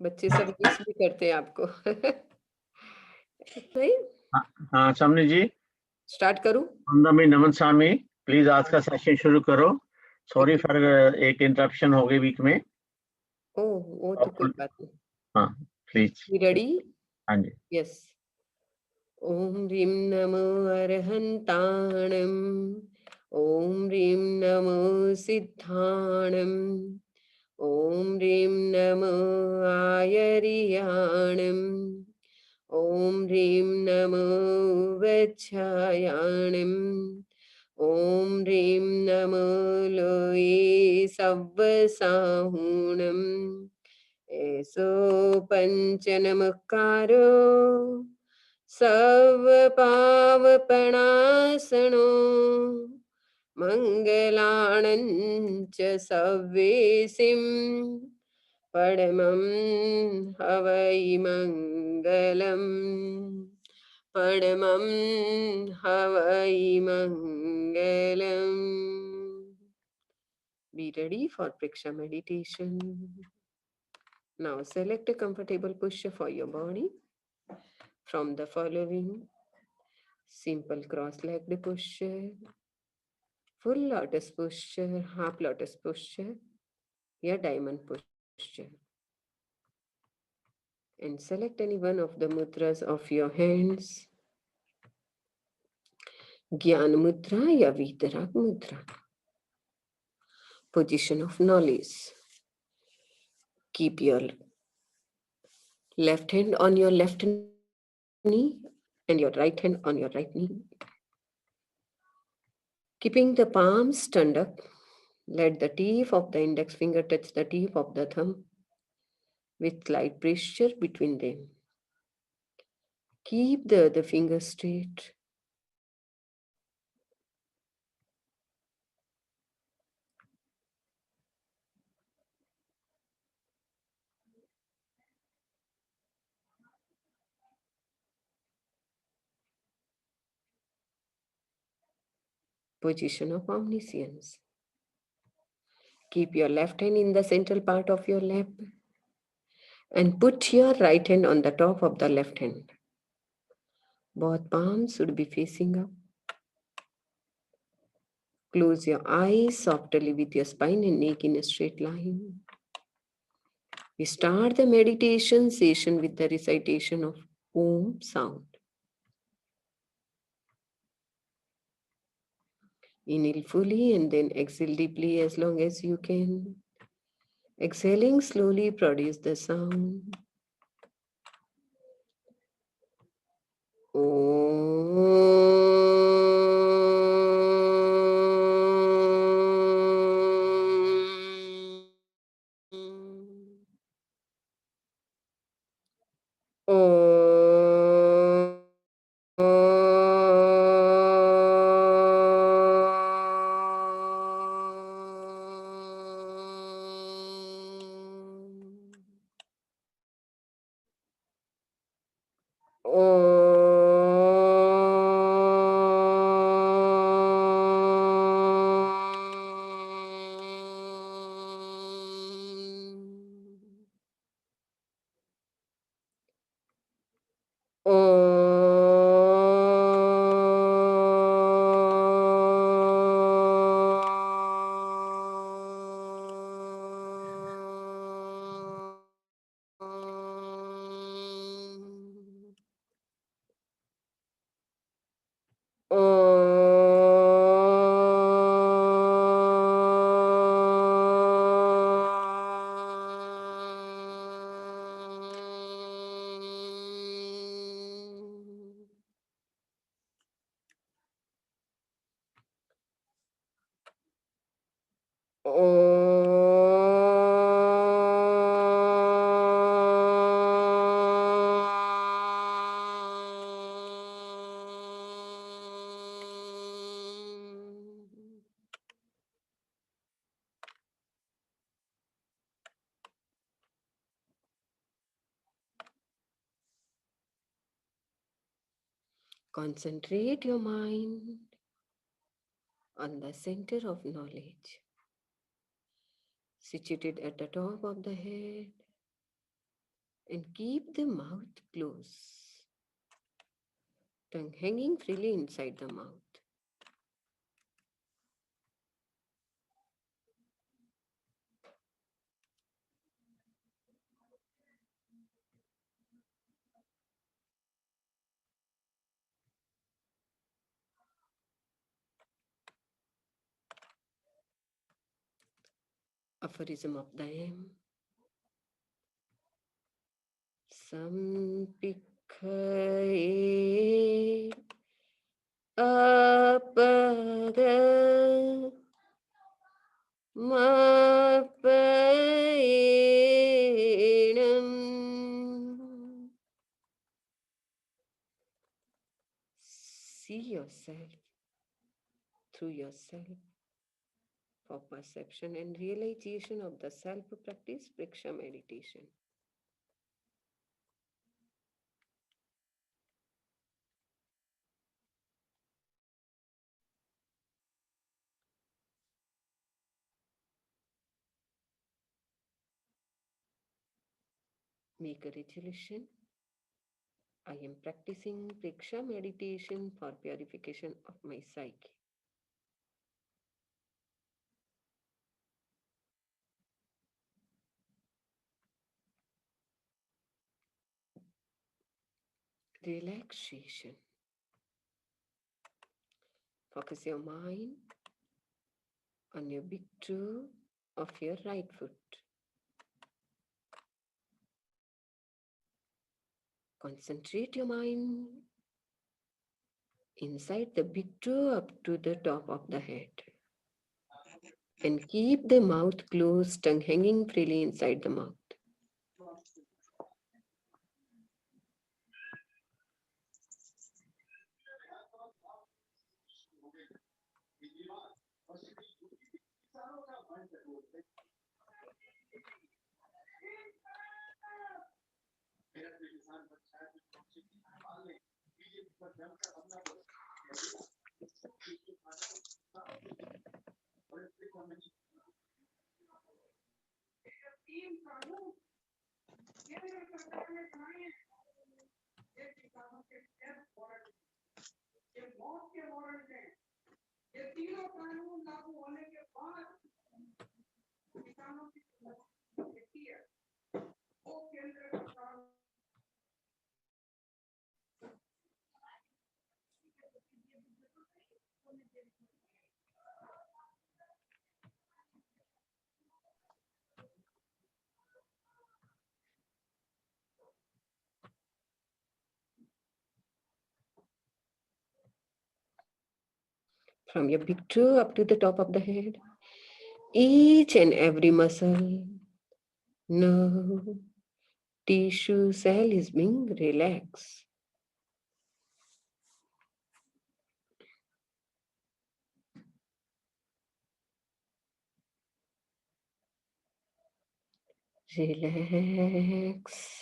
बच्चे सब मिस भी करते हैं आपको। नहीं? हाँ, हाँ सामने जी। स्टार्ट करूं? नंदमी नमन स्वामी, प्लीज आज का सेशन शुरू करो। सॉरी फॉर एक इंटरप्शन हो गई बीच में। ओह, वो तो कोई बात नहीं। हाँ प्लीज। रेडी? हाँ जी। यस। ओम ह्रीं नमो अर्हन्ताणम्। ओम ह्रीं नमो सिद्धाणम्। ओम ह्रीं नमो आयर्याणम्। ओम ह्रीं नमो वच्छायाणम्। ओम ह्रीं नमो लोये सव्वसाहुणम्। एसो पंचनमकारो सर्वपावपणासनो मङ्गलाणञ्च सव्वेसिं परमं हवै मङ्गलम्। परमं हवै मङ्गलम्। Be ready for Priksha meditation. Now select a comfortable posture for your body from the following: simple cross-legged posture, full lotus posture, half lotus posture, या diamond posture. And select any one of the mudras of your hands. Gyan mudra या Vitarag mudra. Position of knowledge. Keep your left hand on your left knee and your right hand on your right knee. Keeping the palms turned up, let the tip of the index finger touch the tip of the thumb with slight pressure between them. Keep the other finger straight. Position of omniscience. Keep your left hand in the central part of your lap and put your right hand on the top of the left hand. Both palms should be facing up. Close your eyes softly with your spine and neck in a straight line. We start the meditation session with the recitation of Om sound. Inhale fully and then exhale deeply as long as you can. Exhaling slowly, produce the sound. Concentrate your mind on the center of knowledge, situated at the top of the head. And keep the mouth closed, tongue hanging freely inside the mouth. Aphorism of the M. Sampikhaye apada mapayenam. See yourself through yourself for perception and realization of the self practice Vriksha meditation. Make a resolution. I am practicing Vriksha meditation for purification of my psyche. Relaxation. Focus your mind on your big toe of your right foot. Concentrate your mind inside the big toe up to the top of the head. And keep the mouth closed, tongue hanging freely inside the mouth. From your big toe up to the top of the head, each and every muscle, nerve, tissue, cell is being relaxed. Relax.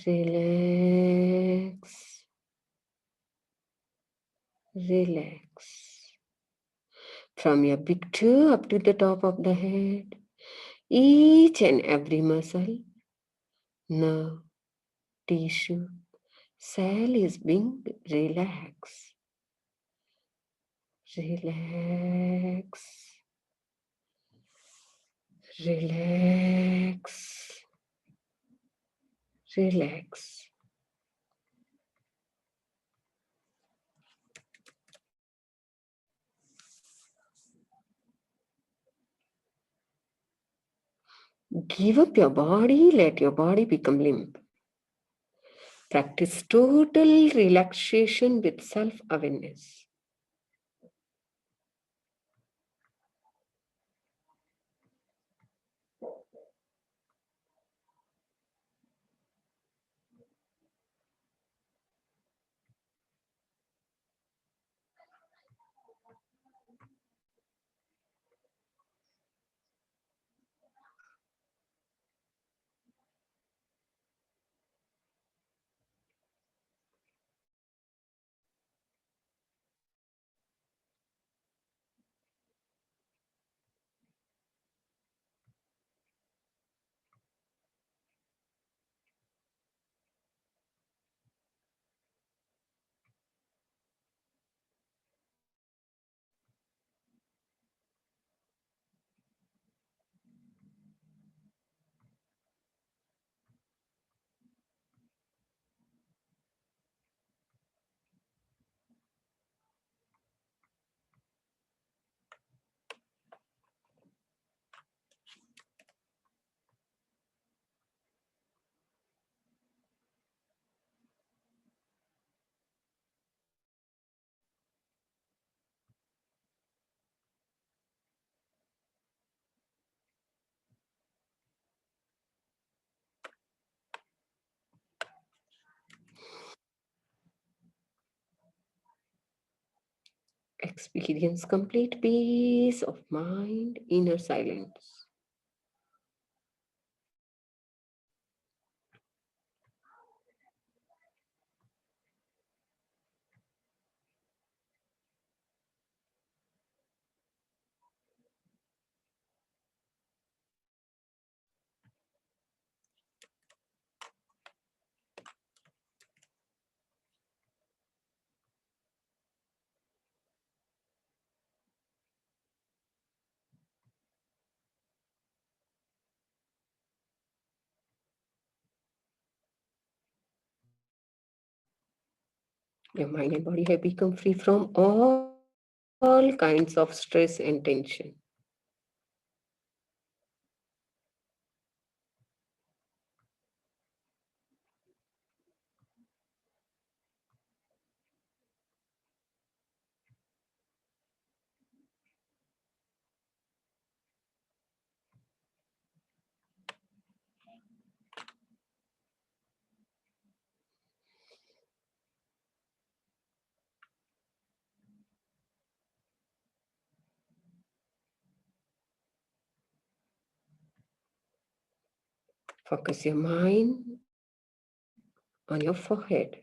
Relax. Relax. From your big toe up to the top of the head, each and every muscle, nerve, tissue, cell is being relaxed. Relax. Relax. Relax. Give up your body, let your body become limp. Practice total relaxation with self-awareness. Experience complete peace of mind, inner silence. Your mind and body have become free from all kinds of stress and tension. Focus your mind on your forehead.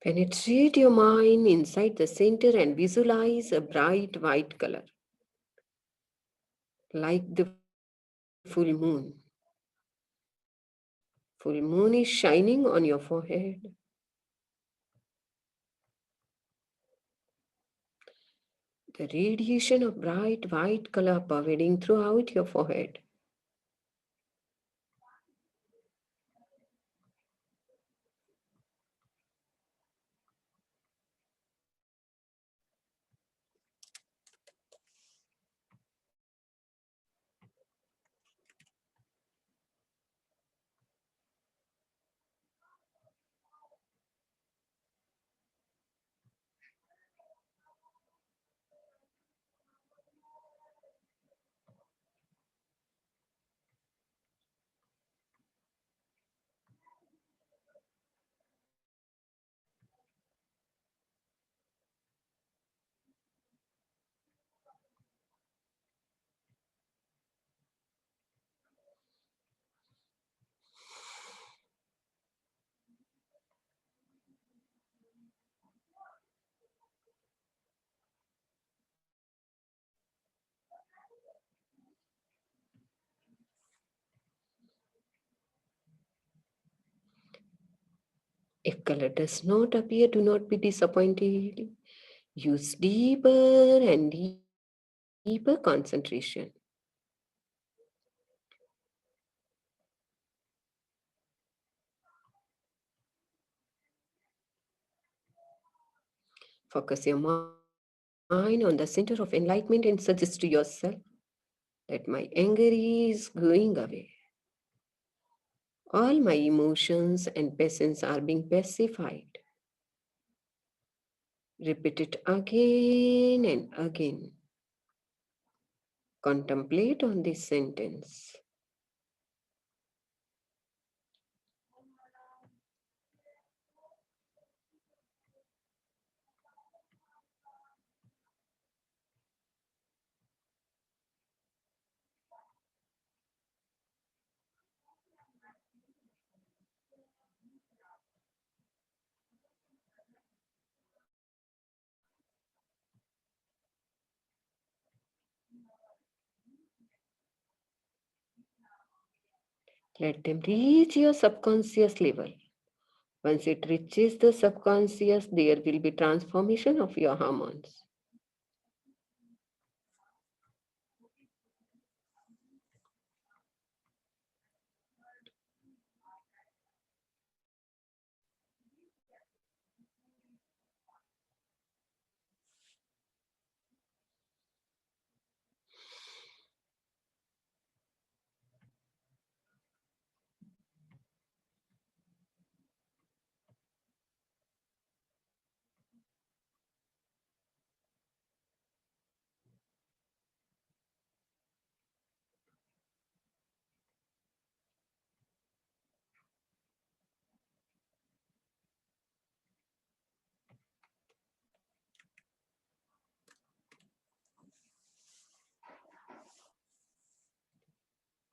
Penetrate your mind inside the center and visualize a bright white color, like the full moon. Full moon is shining on your forehead. The radiation of bright white color pervading throughout your forehead. If color does not appear, do not be disappointed. Use deeper and deeper concentration. Focus your mind on the center of enlightenment and suggest to yourself that my anger is going away. All my emotions and passions are being pacified. Repeat it again and again. Contemplate on this sentence. Let them reach your subconscious level. Once it reaches the subconscious, there will be transformation of your hormones.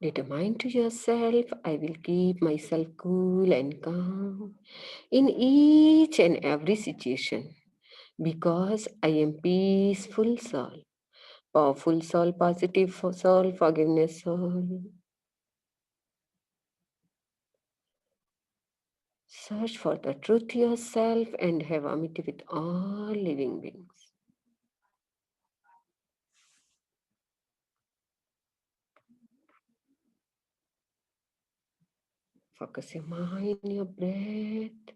Determine to yourself, I will keep myself cool and calm in each and every situation because I am peaceful soul, powerful soul, positive soul, forgiveness soul. Search for the truth yourself and have amity with all living beings. Focus your mind, your breath.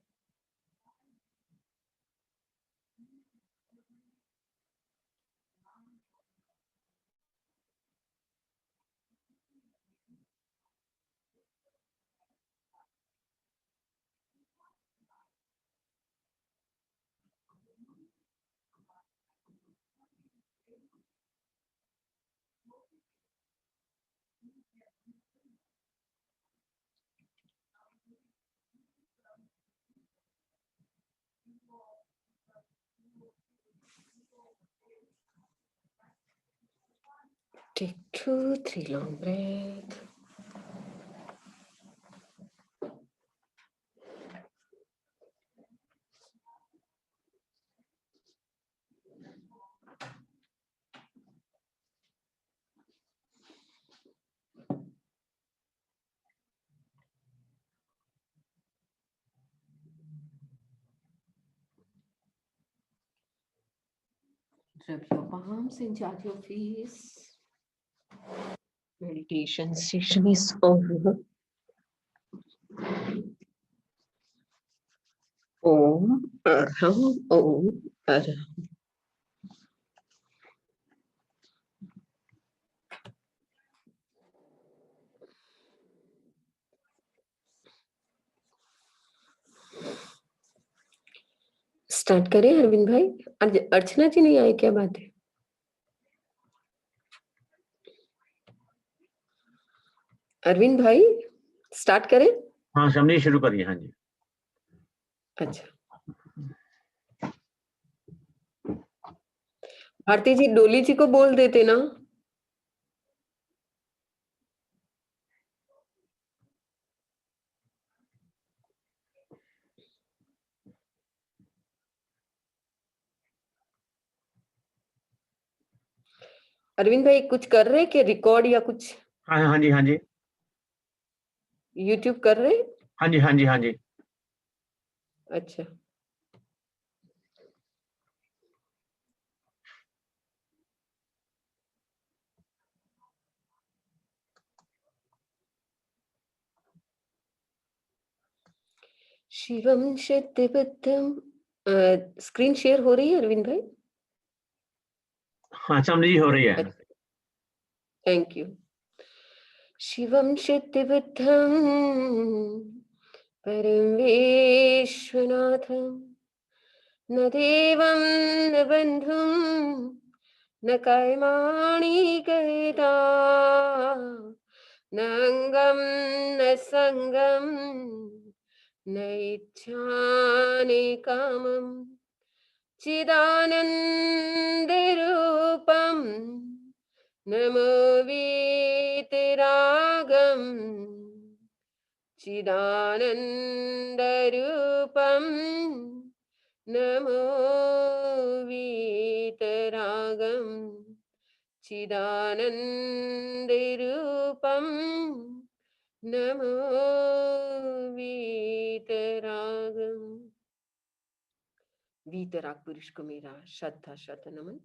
Take 2-3 long breaths. Rub your palms and charge your face. Meditation session is over. Om Arham Om Arham. Start करें अरविंद भाई? अर्चना जी नहीं आए, क्या बात है? अरविंद भाई start करें? हाँ समझी, शुरू करिए। हाँ जी। अच्छा, भारती जी डोली जी को बोल देते ना। अरविंद भाई कुछ कर रहे क्या, रिकॉर्ड या कुछ? हाँ हाँ जी, हाँ जी, यूट्यूब कर रहे? हाँ जी, हाँ जी, हाँ जी। अच्छा, शिवम शक्तिबद्धम। स्क्रीन शेयर हो रही है अरविंद भाई? हाँ समझी, हो रही है। Thank you. शिवम शक्तिबद्धम परम विश्वनाथम न देवं न बंधुं न कर्माणि कर्ता न अंगं न संगं न इच्छानि कामं चिदानन्दरूपं नमो वीतरागं चिदानन्दरूपं नमो वीतरागं चिदानन्दरूपं नमो वीतरागं। वीतराग पुरुष को मेरा श्रद्धा शत नमन।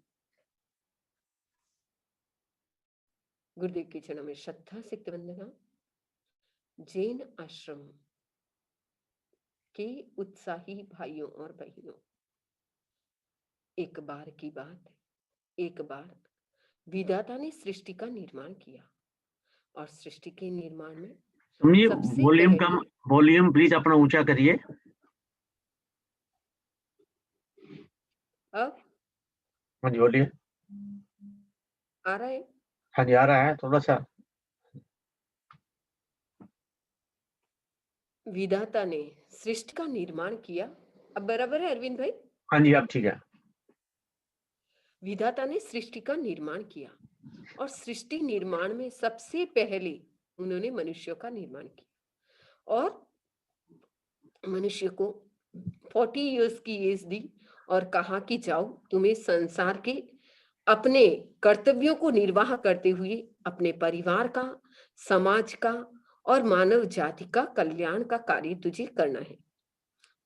गुरुदेव के चरणों में श्रद्धा सिक्त वंदना। जैन आश्रम के उत्साही भाइयों और बहनों, एक बार की बात, एक बार विधाता ने सृष्टि का निर्माण किया और सृष्टि के निर्माण में समझिए, सबसे वॉल्यूम पहले- कम, वॉल्यूम प्लीज अपना ऊंचा करिए। अब हाँ जी बोलिए। आ रहा है? हाँ जी आ रहा है थोड़ा सा। विधाता ने सृष्टि का निर्माण किया। अब बराबर है अरविंद भाई? हाँ जी अब ठीक है। विधाता ने सृष्टि का निर्माण किया और सृष्टि निर्माण में सबसे पहले उन्होंने मनुष्यों का निर्माण किया और मनुष्य को 40 इयर्स की एज दी और कहा कि जाओ, तुम्हें संसार के अपने कर्तव्यों को निर्वाह करते हुए अपने परिवार का, समाज का और मानव जाति का कल्याण का कार्य तुझे करना है।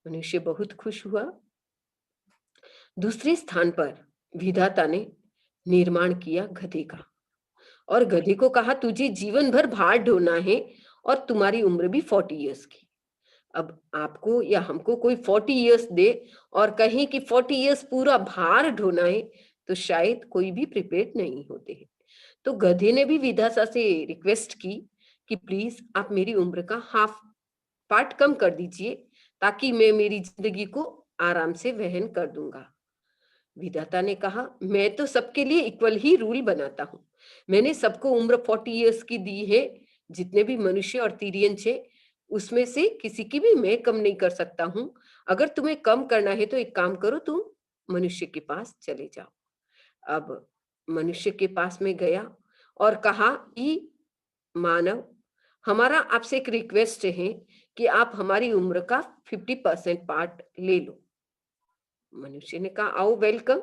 मनुष्य बहुत खुश हुआ। दूसरे स्थान पर विधाता ने निर्माण किया गधे का और गधे को कहा, तुझे जीवन भर भार ढोना है और तुम्हारी उम्र भी 40 इयर्स की। अब आपको या हमको कोई 40 इयर्स दे और कहें कि 40 इयर्स पूरा भार ढोना है, तो शायद कोई भी प्रिपेयर्ड नहीं होते हैं। तो गधे ने भी विधाता से रिक्वेस्ट की कि प्लीज आप मेरी उम्र का हाफ पार्ट कम कर दीजिए ताकि मैं मेरी जिंदगी को आराम से वहन कर दूंगा। विधाता ने कहा, मैं तो सबके लिए इक्वल ही रूल बनाता हूँ। मैंने सबको उम्र 40 इयर्स की दी है। जितने भी मनुष्य और तिर्यंच है उसमें से किसी की भी मैं कम नहीं कर सकता हूँ। अगर तुम्हें कम करना है तो एक काम करो, तुम मनुष्य के पास चले जाओ। अब मनुष्य के पास में गया और कहा कि मानव, हमारा आपसे एक रिक्वेस्ट है कि आप हमारी उम्र का 50% पार्ट ले लो। मनुष्य ने कहा, आओ, वेलकम,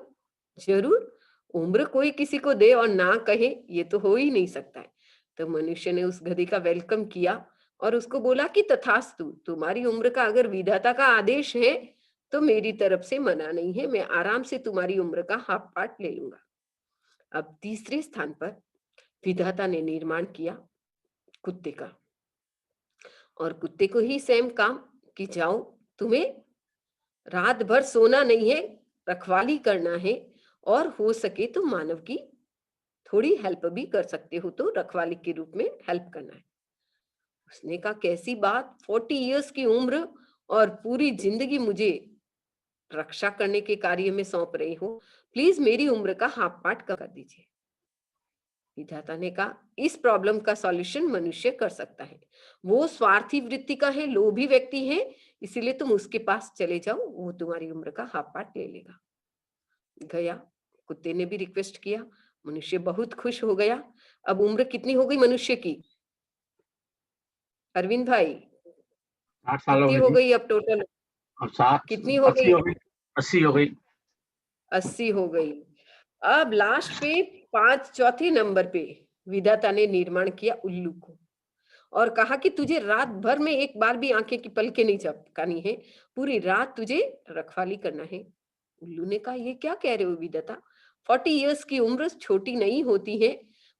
जरूर। उम्र कोई किसी को दे और ना कहे, ये तो हो ही नहीं सकता है। तो मनुष्य ने उस गधे का वेलकम किया और उसको बोला कि तथास्तु, तुम्हारी उम्र का अगर विधाता का आदेश है तो मेरी तरफ से मना नहीं है, मैं आराम से तुम्हारी उम्र का हाफ पार्ट ले लूंगा। अब तीसरे स्थान पर विधाता ने निर्माण किया कुत्ते का और कुत्ते को ही सेम काम कि जाओ, तुम्हें रात भर सोना नहीं है, रखवाली करना है और हो सके तो मानव की थोड़ी हेल्प भी कर सकते हो, तो रखवाली के रूप में हेल्प करना है। उसने कहा, कैसी बात, 40 इयर्स की उम्र और पूरी जिंदगी मुझे रक्षा करने के कार्य में सौंप रही हो, प्लीज मेरी उम्र का हाफ पार्ट कर दीजिए। विधाता ने कहा, इस प्रॉब्लम का सॉल्यूशन मनुष्य कर सकता है। वो स्वार्थी वृत्ति का है, लोभी व्यक्ति है, इसीलिए तुम उसके पास चले जाओ, वो तुम्हारी उम्र का हाफ पार्ट ले लेगा। गया, कुत्ते ने भी रिक्वेस्ट किया, मनुष्य बहुत खुश हो गया। अब उम्र कितनी हो गई मनुष्य की, अरविंद भाई? 60 साल हो कितनी गई हो थी। गई अब टोटल? अब 60, कितनी हो 80 गई? हो गई, 80 हो गई। 80 हो गई। अब लास्ट पे चौथे नंबर पे विधाता ने निर्माण किया उल्लू को और कहा कि तुझे रात भर में एक बार भी आंखें की पलकें नहीं झपकानी है, पूरी रात तुझे रखवाली करना है। उल्लू ने कहा, ये क्या कह रहे हो विधाता, 40 इयर्स की उम्र छोटी नहीं होती है,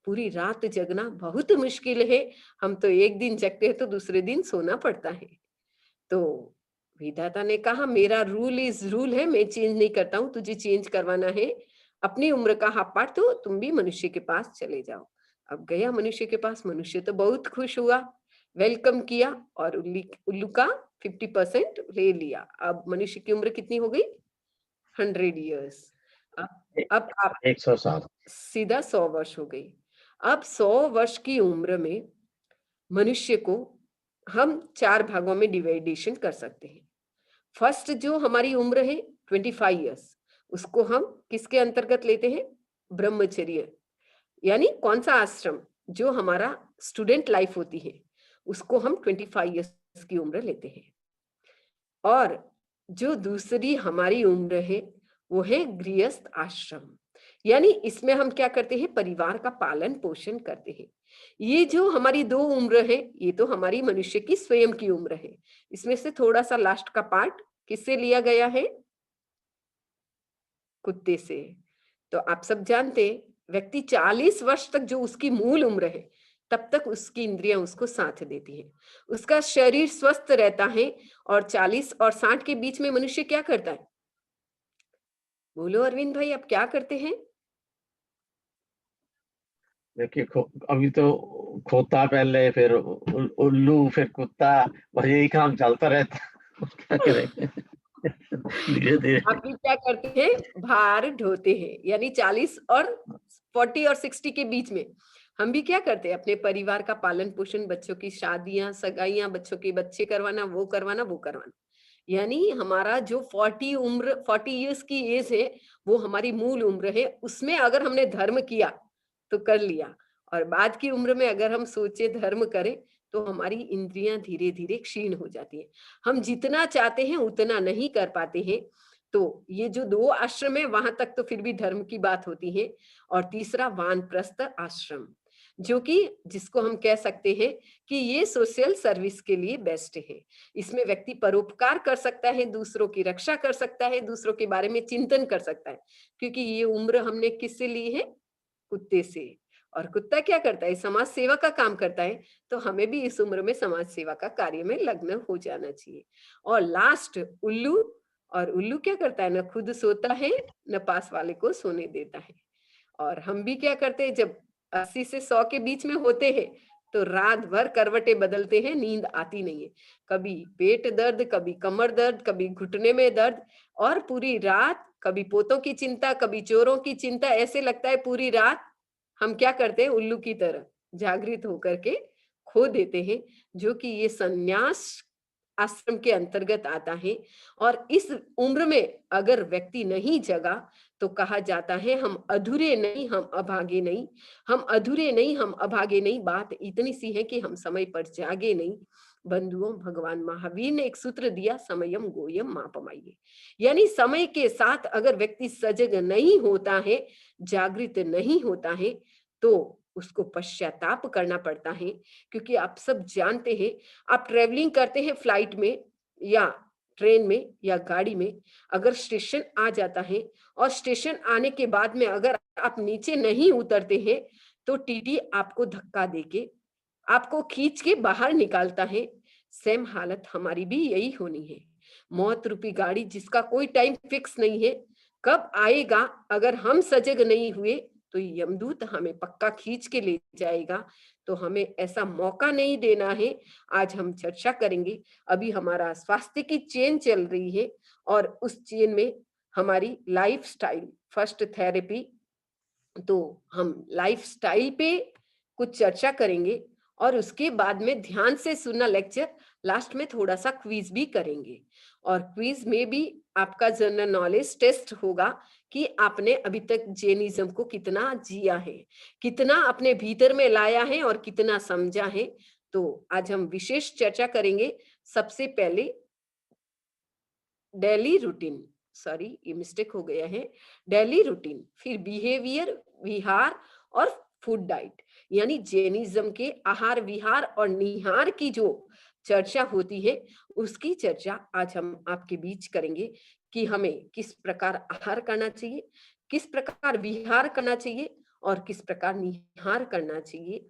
पूरी रात जगना बहुत मुश्किल है, हम तो एक दिन जगते हैं तो दूसरे दिन सोना पड़ता है। तो विधाता ने कहा, मेरा रूल इज रूल है, मैं चेंज नहीं करता हूँ, तुझे चेंज करवाना है अपनी उम्र का हाफ पार्ट, तो तुम भी मनुष्य के पास चले जाओ। अब गया मनुष्य के पास, मनुष्य तो बहुत खुश हुआ, वेलकम किया और उल्लू का 50% ले लिया। अब मनुष्य की उम्र कितनी हो गई, 100 इयर्स। अब आप 100 साल। सीधा 100 वर्ष हो गई। अब 100 वर्ष की उम्र में मनुष्य को हम 4 भागों में डिवाइडेशन कर सकते हैं। फर्स्ट जो हमारी उम्र है 25 इयर्स, उसको हम किसके अंतर्गत लेते हैं, ब्रह्मचर्य, यानी कौन सा आश्रम, जो हमारा स्टूडेंट लाइफ होती है उसको हम 25 इयर्स की उम्र लेते हैं। और जो दूसरी हमारी उम्र है वो है गृहस्थ आश्रम, यानी इसमें हम क्या करते हैं, परिवार का पालन पोषण करते हैं। ये जो हमारी 2 उम्र है, ये तो हमारी मनुष्य की स्वयं की उम्र है। इसमें से थोड़ा सा लास्ट का पार्ट किससे लिया गया है, कुत्ते से। तो आप सब जानते हैं, व्यक्ति 40 वर्ष तक जो उसकी मूल उम्र है तब तक उसकी इंद्रियां उसको साथ देती है, उसका शरीर स्वस्थ रहता है। और 40 और 60 के बीच में मनुष्य क्या करता है, बोलो अरविंद भाई, आप क्या करते हैं? देखिए, अभी तो खोता पहले, फिर उल्लू, फिर कुत्ता, बस यही काम चलता रहता है। क्या करें। धीरे धीरे। आप भी क्या करते हैं, भार ढोते हैं, यानी 40 और 40 और 60 के बीच में हम भी क्या करते हैं, अपने परिवार का पालन पोषण, बच्चों की शादियां सगाइयां, बच्चों के बच्चे करवाना, वो करवाना, वो करवाना। यानी हमारा जो 40 इयर्स की एज है वो हमारी मूल उम्र है, उसमें अगर हमने धर्म किया तो कर लिया, और बाद की उम्र में अगर हम सोचे धर्म करें तो हमारी इंद्रियां धीरे धीरे क्षीण हो जाती हैं, हम जितना चाहते हैं उतना नहीं कर पाते हैं। तो ये जो 2 आश्रम है वहां तक तो फिर भी धर्म की बात होती है। और तीसरा वानप्रस्थ आश्रम, जो कि जिसको हम कह सकते हैं कि ये सोशल सर्विस के लिए बेस्ट है। इसमें व्यक्ति परोपकार कर सकता है, दूसरों की रक्षा कर सकता है, दूसरों के बारे में चिंतन कर सकता है, क्योंकि ये उम्र हमने किससे ली है? कुत्ते से। और कुत्ता क्या करता है? समाज सेवा का काम करता है। तो हमें भी इस उम्र में समाज सेवा का कार्य में लग्न हो जाना चाहिए। और लास्ट उल्लू, और उल्लू क्या करता है? न खुद सोता है, न पास वाले को सोने देता है। और हम भी क्या करते हैं, जब 80 से 100 के बीच में होते हैं तो रात भर करवटें बदलते हैं, नींद आती नहीं है। कभी पेट दर्द, कभी कमर दर्द, कभी घुटने में दर्द, और पूरी रात कभी पोतों की चिंता, कभी चोरों की चिंता। ऐसे लगता है पूरी रात हम क्या करते हैं, उल्लू की तरह जागृत होकर के खो देते हैं, जो कि ये संन्यास आश्रम के अंतर्गत आता है। और इस उम्र में अगर व्यक्ति नहीं जगा तो कहा जाता है हम अधूरे नहीं, हम अभागे नहीं, हम अधूरे नहीं, हम अभागे नहीं। बात इतनी सी है कि हम समय पर जागे नहीं। बंधुओं, भगवान महावीर ने एक सूत्र दिया, समयम गोयम मापमाइए, यानी समय के साथ अगर व्यक्ति सजग नहीं होता है, जागृत नहीं होता है, तो उसको पश्चाताप करना पड़ता है। क्योंकि आप सब जानते हैं, आप ट्रेवलिंग करते हैं फ्लाइट में या ट्रेन में या गाड़ी में, अगर स्टेशन आ जाता है और स्टेशन आने के बाद में अगर आप नीचे नहीं उतरते हैं तो टीटी आपको धक्का देके आपको खींच के बाहर निकालता है। सेम हालत हमारी भी यही होनी है। मौत रूपी गाड़ी जिसका कोई टाइम फिक्स नहीं है, कब आएगा अगर हम सजग नहीं हुए तो यमदूत हमें पक्का खींच के ले जाएगा। तो हमें ऐसा मौका नहीं देना है। आज हम चर्चा करेंगे, अभी हमारा स्वास्थ्य की चेन चल रही है और उस चेन में हमारी लाइफस्टाइल फर्स्ट थेरेपी। तो हम लाइफस्टाइल पे कुछ चर्चा करेंगे और उसके बाद में ध्यान से सुनना लेक्चर, लास्ट में थोड़ा सा क्विज भी करेंगे। और क्विज में भी आपका जनरल नॉलेज टेस्ट होगा कि आपने अभी तक जैनिज्म को कितना जिया है, कितना अपने भीतर में लाया है और कितना समझा है। तो आज हम विशेष चर्चा करेंगे। सबसे पहले डेली रूटीन, सॉरी ये मिस्टेक हो गया है, डेली रूटीन, फिर बिहेवियर, विहार और फूड डाइट, यानी जैनिज्म के आहार विहार और निहार की जो चर्चा होती है उसकी चर्चा आज हम आपके बीच करेंगे कि हमें किस प्रकार आहार करना चाहिए, किस प्रकार विहार करना चाहिए और किस प्रकार निहार करना चाहिए।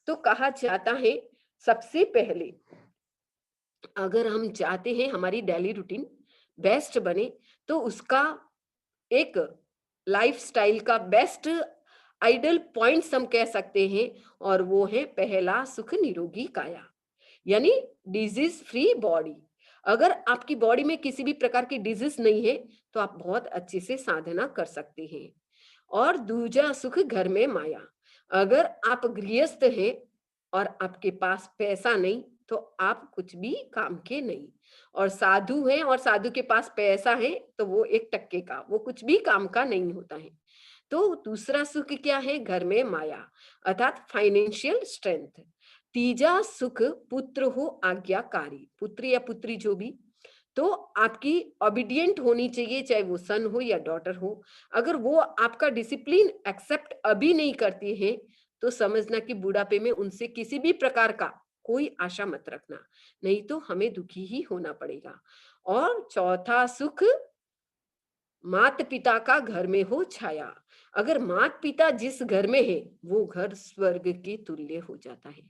तो कहा जाता है सबसे पहले अगर हम चाहते हैं हमारी डेली रूटीन बेस्ट बने तो उसका एक लाइफस्टाइल का बेस्ट आइडल पॉइंट्स हम कह सकते हैं, और वो है पहला सुख निरोगी काया, यानी डिजीज फ्री बॉडी। अगर आपकी बॉडी में किसी भी प्रकार की डिजीज नहीं है तो आप बहुत अच्छे से साधना कर सकते हैं। और दूजा सुख घर में माया, अगर आप गृहस्थ हैं और आपके पास पैसा नहीं तो आप कुछ भी काम के नहीं, और साधु हैं और साधु के पास पैसा है तो वो एक टक्के का, वो कुछ भी काम का नहीं होता है। तो दूसरा सुख क्या है? घर में माया अर्थात फाइनेंशियल स्ट्रेंथ। तीजा सुख पुत्र हो आज्ञाकारी, पुत्र या पुत्री जो भी, तो आपकी ओबीडिएंट होनी चाहिए, चाहे वो सन हो या डॉटर हो। अगर वो आपका डिसिप्लिन एक्सेप्ट अभी नहीं करती है तो समझना कि बुढ़ापे में उनसे किसी भी प्रकार का कोई आशा मत रखना, नहीं तो हमें दुखी ही होना पड़ेगा। और चौथा सुख माता पिता का घर में हो छाया, अगर माता पिता जिस घर में है वो घर स्वर्ग के तुल्य हो जाता है।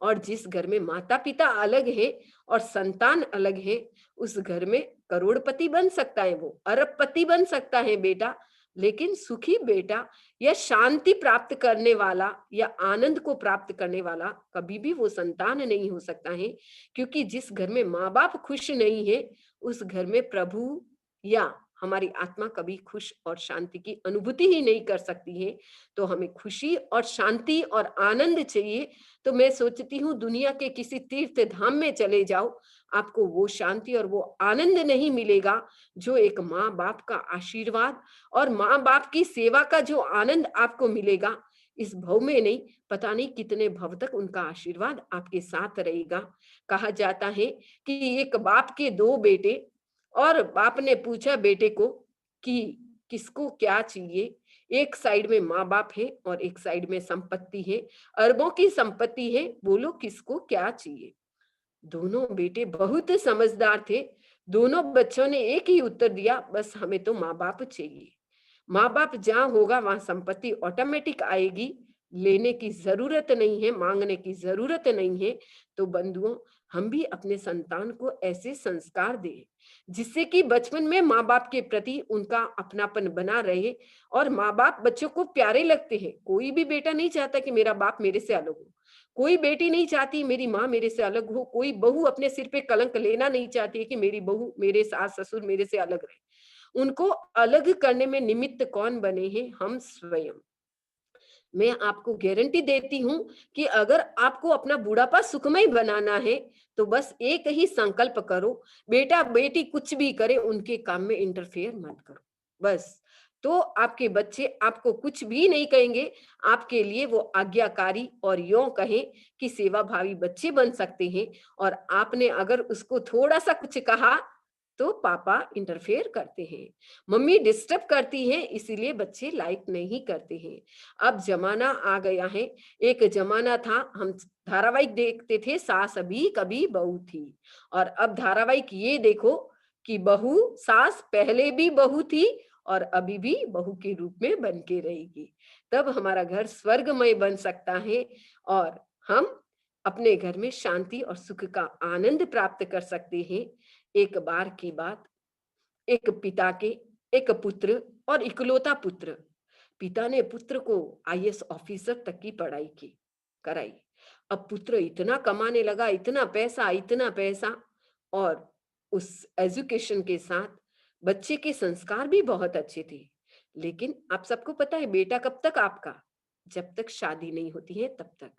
और जिस घर में माता पिता अलग है और संतान अलग है उस घर में करोड़पति बन सकता है, वो अरबपति बन सकता है बेटा, लेकिन सुखी बेटा या शांति प्राप्त करने वाला या आनंद को प्राप्त करने वाला कभी भी वो संतान नहीं हो सकता है। क्योंकि जिस घर में माँ बाप खुश नहीं है उस घर में प्रभु या हमारी आत्मा कभी खुश और शांति की अनुभूति ही नहीं कर सकती है। तो हमें खुशी और शांति और आनंद चाहिए। तो मैं सोचती हूँ दुनिया के किसी तीर्थ धाम में चले जाओ, आपको वो शांति और वो आनंद नहीं मिलेगा जो एक माँ बाप का आशीर्वाद और माँ बाप की सेवा का जो आनंद आपको मिलेगा। इस भव में नहीं, पता नहीं कितने भव तक उनका आशीर्वाद आपके साथ रहेगा। कहा जाता है कि एक बाप के दो बेटे, और बाप ने पूछा बेटे को कि किसको क्या चाहिए। एक साइड में माँ बाप है और एक साइड में संपत्ति है, अरबों की संपत्ति है, बोलो किसको क्या चाहिए। दोनों बेटे बहुत समझदार थे। दोनों बच्चों ने एक ही उत्तर दिया, बस हमें तो माँ बाप चाहिए। माँ बाप जहाँ होगा वहां संपत्ति ऑटोमेटिक आएगी, लेने की जरूरत नहीं है, मांगने की जरूरत नहीं है। तो बंधुओं, हम भी अपने संतान को ऐसे संस्कार दें जिससे कि बचपन में माँ बाप के प्रति उनका अपनापन बना रहे, और माँ बाप बच्चों को प्यारे लगते हैं। कोई भी बेटा नहीं चाहता कि मेरा बाप मेरे से अलग हो, कोई बेटी नहीं चाहती मेरी माँ मेरे से अलग हो, कोई बहू अपने सिर पे कलंक लेना नहीं चाहती है कि मेरी बहू, मेरे सास ससुर मेरे से अलग रहे। उनको अलग करने में निमित्त कौन बने हैं? हम स्वयं। मैं आपको गारंटी देती हूँ कि अगर आपको अपना बुढ़ापा सुखमय बनाना है तो बस एक ही संकल्प करो, बेटा बेटी कुछ भी करे उनके काम में इंटरफेयर मत करो, बस। तो आपके बच्चे आपको कुछ भी नहीं कहेंगे, आपके लिए वो आज्ञाकारी और यूं कहें कि सेवा भावी बच्चे बन सकते हैं। और आपने अगर उसको थोड़ा सा कुछ कहा तो पापा इंटरफेयर करते हैं, मम्मी डिस्टर्ब करती है, इसीलिए बच्चे लाइक नहीं करते हैं। अब जमाना आ गया है। एक जमाना था हम धारावाहिक देखते थे, सास अभी कभी बहू थी, और अब धारावाहिक ये देखो कि बहू सास पहले भी बहू थी और अभी भी बहू के रूप में बन के रहेगी। तब हमारा घर स्वर्गमय बन सकता है और हम अपने घर में शांति और सुख का आनंद प्राप्त कर सकते हैं। एक बार की बात, एक पिता के एक पुत्र और इकलौता पुत्र, पिता ने पुत्र को आईएएस ऑफिसर तक की पढ़ाई की कराई। अब पुत्र इतना कमाने लगा, इतना पैसा, और उस एजुकेशन के साथ बच्चे के संस्कार भी बहुत अच्छे थे। लेकिन आप सबको पता है बेटा कब तक आपका? जब तक शादी नहीं होती है तब तक।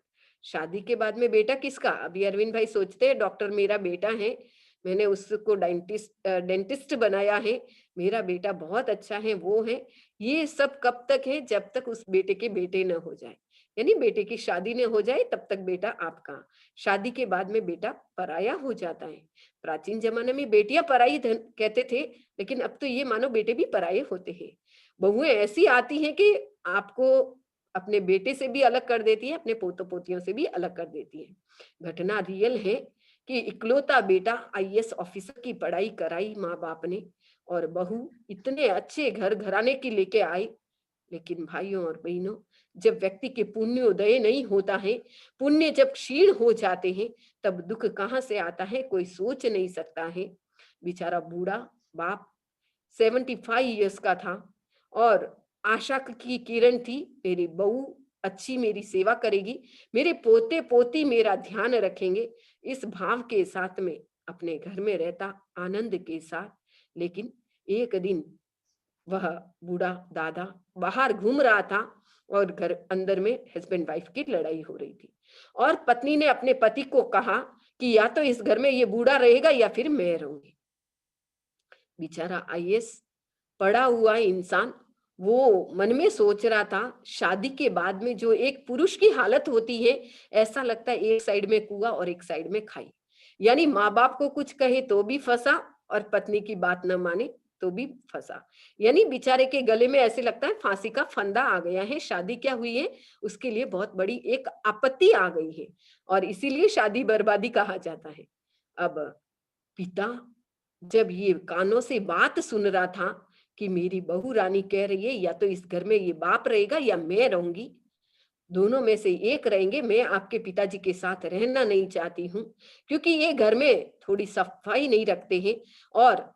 शादी के बाद में बेटा किसका? अभी अरविंद भाई सोचते हैं डॉक्टर मेरा बेटा है, मैंने उसको डेंटिस्ट बनाया है, मेरा बेटा बहुत अच्छा है, वो है। ये सब कब तक है? जब तक उस बेटे के बेटे न हो जाए, यानी बेटे की शादी न हो जाए तब तक बेटा आपका। शादी के बाद में बेटा पराया हो जाता है। प्राचीन जमाने में बेटियां पराई धन कहते थे, लेकिन अब तो ये मानो बेटे भी पराये होते हैं। बहुएं ऐसी आती हैं कि आपको अपने बेटे से भी अलग कर देती है, अपने पोतों पोतियों से भी अलग कर देती है। घटना रियल है कि इकलौता बेटा आईएएस ऑफिसर की पढ़ाई कराई माँ बाप ने, और बहू इतने अच्छे घर घराने की लेके आई। लेकिन भाइयों और बहनों, जब व्यक्ति के पुण्योदय नहीं होता है, पुण्य जब क्षीण हो जाते हैं, तब दुख कहाँ से आता है कोई सोच नहीं सकता है। बेचारा बूढ़ा बाप 75 इयर्स का था और आशा की किरण थी, मेरी बहू अच्छी मेरी सेवा करेगी, मेरे पोते पोती मेरा ध्यान रखेंगे, इस भाव के साथ में अपने घर में रहता आनंद के साथ। लेकिन एक दिन वह बूढ़ा दादा बाहर घूम रहा था और घर अंदर में हस्बैंड वाइफ की लड़ाई हो रही थी, और पत्नी ने अपने पति को कहा कि या तो इस घर में ये बूढ़ा रहेगा या फिर मैं रहूंगी। बेचारा आईएएस पढ़ा हुआ इंसान, वो मन में सोच रहा था शादी के बाद में जो एक पुरुष की हालत होती है, ऐसा लगता है एक साइड में कुआं और एक साइड में खाई। यानी माँ बाप को कुछ कहे तो भी फंसा, और पत्नी की बात न माने तो भी फंसा। यानी बेचारे के गले में ऐसे लगता है फांसी का फंदा आ गया है। शादी क्या हुई है, उसके लिए बहुत बड़ी एक आपत्ति आ गई है, और इसीलिए शादी बर्बादी कहा जाता है। अब पिता जब ये कानों से बात सुन रहा था कि मेरी बहू रानी कह रही है या तो इस घर में ये बाप रहेगा या मैं रहूंगी, दोनों में से एक रहेंगे, मैं आपके पिताजी के साथ रहना नहीं चाहती हूँ, क्योंकि ये घर में थोड़ी सफाई नहीं रखते हैं और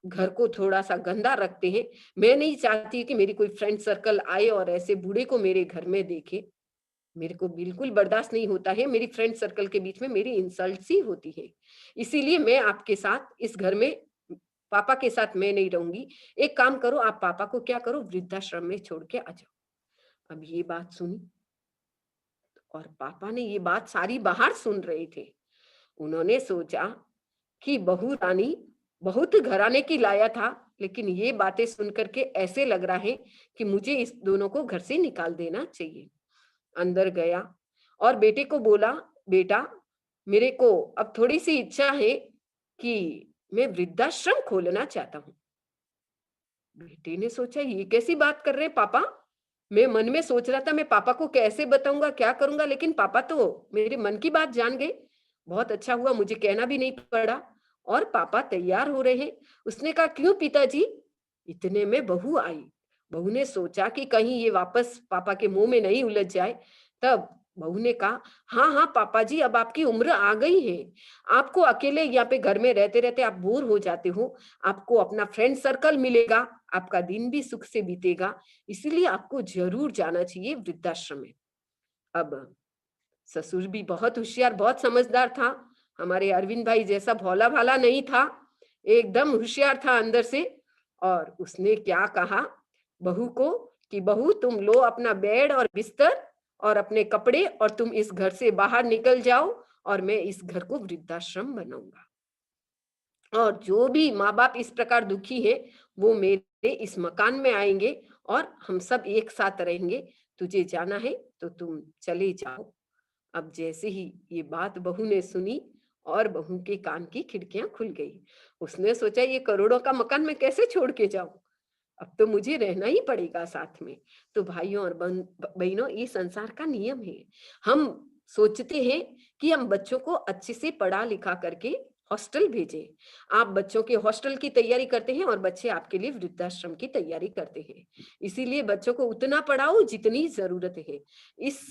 घर को थोड़ा सा गंदा रखते हैं। मैं नहीं चाहती कि मेरी कोई फ्रेंड सर्कल आए और ऐसे बूढ़े को मेरे घर में देखे। मेरे को बिल्कुल बर्दाश्त नहीं होता है, मेरी फ्रेंड सर्कल के बीच में मेरी इंसल्ट सी होती है। इसीलिए मैं आपके साथ इस घर में, पापा के साथ मैं नहीं रहूंगी। एक काम करो, आप पापा को क्या करो, वृद्धाश्रम में छोड़ के आ जाओ। अब ये बात सुनी, और पापा ने ये बात सारी बाहर सुन रहे थे। उन्होंने सोचा कि बहू रानी बहुत घराने की लाया था, लेकिन ये बातें सुन करके ऐसे लग रहा है कि मुझे इस दोनों को घर से निकाल देना चाहिए। अंदर गया और बेटे को बोला, बेटा मेरे को अब थोड़ी सी इच्छा है कि मैं वृद्धाश्रम खोलना चाहता हूँ। बेटे ने सोचा, ये कैसी बात कर रहे हैं पापा? मैं मन में सोच रहा था मैं पापा को कैसे बताऊंगा, क्या करूंगा, लेकिन पापा तो मेरे मन की बात जान गए। बहुत अच्छा हुआ, मुझे कहना भी नहीं पड़ा और पापा तैयार हो रहे हैं। उसने कहा, क्यों पिताजी? इतने में बहू आई। बहू ने सोचा कि कहीं ये वापस पापा के मुंह में नहीं उलझ जाए। तब बहू ने कहा, हाँ हाँ पापा जी, अब आपकी उम्र आ गई है। आपको अकेले यहाँ पे घर में रहते रहते आप बोर हो जाते हो। आपको अपना फ्रेंड सर्कल मिलेगा, आपका दिन भी सुख से बीतेगा। इसलिए आपको जरूर जाना चाहिए वृद्धाश्रम में। अब ससुर भी बहुत होशियार, बहुत समझदार था। हमारे अरविंद भाई जैसा भोला भाला नहीं था, एकदम होशियार था अंदर से। और उसने क्या कहा बहू को कि बहू तुम लो अपना बेड और बिस्तर और अपने कपड़े और तुम इस घर से बाहर निकल जाओ और मैं इस घर को वृद्धाश्रम बनाऊंगा। और जो भी माँ बाप इस प्रकार दुखी है वो मेरे इस मकान में आएंगे और हम सब एक साथ रहेंगे। तुझे जाना है तो तुम चले जाओ। अब जैसे ही ये बात बहू ने सुनी और बहू के कान की खिड़कियां खुल गई। उसने सोचा, ये करोड़ों का मकान मैं कैसे छोड़ के जाऊं? अब तो मुझे रहना ही पड़ेगा साथ में। तो भाइयों और बहनों, ये संसार का नियम है। हम सोचते हैं कि हम बच्चों को अच्छे से पढ़ा लिखा करके हॉस्टल भेजें। आप बच्चों के हॉस्टल की तैयारी करते हैं और बच्चे आपके लिए वृद्धाश्रम की तैयारी करते हैं। इसीलिए बच्चों को उतना पढ़ाओ जितनी जरूरत है। इस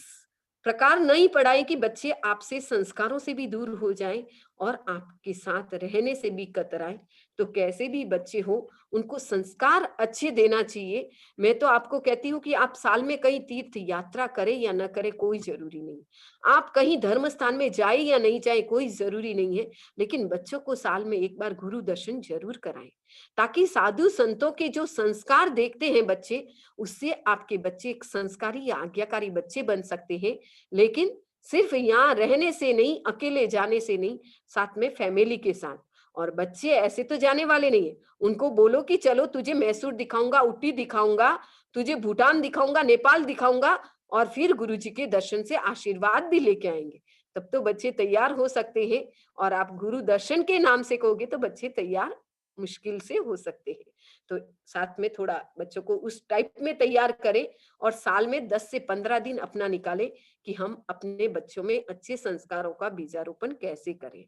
प्रकार नहीं पढ़ाई कि बच्चे आपसे संस्कारों से भी दूर हो जाएं और आपके साथ रहने से भी कतराएं। तो कैसे भी बच्चे हो, उनको संस्कार अच्छे देना चाहिए। मैं तो आपको कहती हूँ कि आप साल में कहीं तीर्थ यात्रा करें या न करें कोई जरूरी नहीं। आप कहीं धर्म स्थान में जाए या नहीं जाए कोई जरूरी नहीं है, लेकिन बच्चों को साल में एक बार गुरु दर्शन जरूर कराएं, ताकि साधु संतों के जो संस्कार देखते हैं बच्चे, उससे आपके बच्चे एक संस्कारी या आज्ञाकारी बच्चे बन सकते हैं। लेकिन सिर्फ यहाँ रहने से नहीं, अकेले जाने से नहीं, साथ में फैमिली के साथ। और बच्चे ऐसे तो जाने वाले नहीं है। उनको बोलो कि चलो तुझे मैसूर दिखाऊंगा, उटी दिखाऊंगा, तुझे भूटान दिखाऊंगा, नेपाल दिखाऊंगा और फिर गुरुजी के दर्शन से आशीर्वाद भी लेके आएंगे। तब तो बच्चे तैयार हो सकते हैं। और आप गुरु दर्शन के नाम से कहोगे तो बच्चे तैयार मुश्किल से हो सकते हैं। तो साथ में थोड़ा बच्चों को उस टाइप में तैयार करें और साल में 10 से 15 दिन अपना निकालें कि हम अपने बच्चों में अच्छे संस्कारों का बीजारोपण कैसे करें।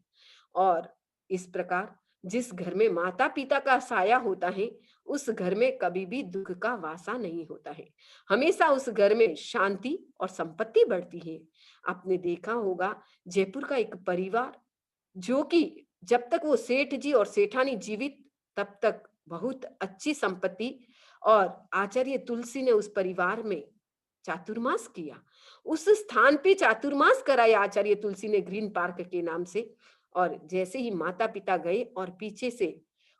और इस प्रकार जिस घर में माता पिता का साया होता है, उस घर में कभी भी दुख का वासा नहीं होता है। हमेशा उस घर में शांति और संपत्ति बढ़ती है। आपने देखा होगा जयपुर का एक परिवार, जो कि जब तक वो सेठ जी और सेठानी जीवित, तब तक बहुत अच्छी संपत्ति। और आचार्य तुलसी ने उस परिवार में चातुर्मास किया। उस स्थान पे चातुर्मास कराया आचार्य तुलसी ने ग्रीन पार्क के नाम से। और जैसे ही माता पिता गए और पीछे से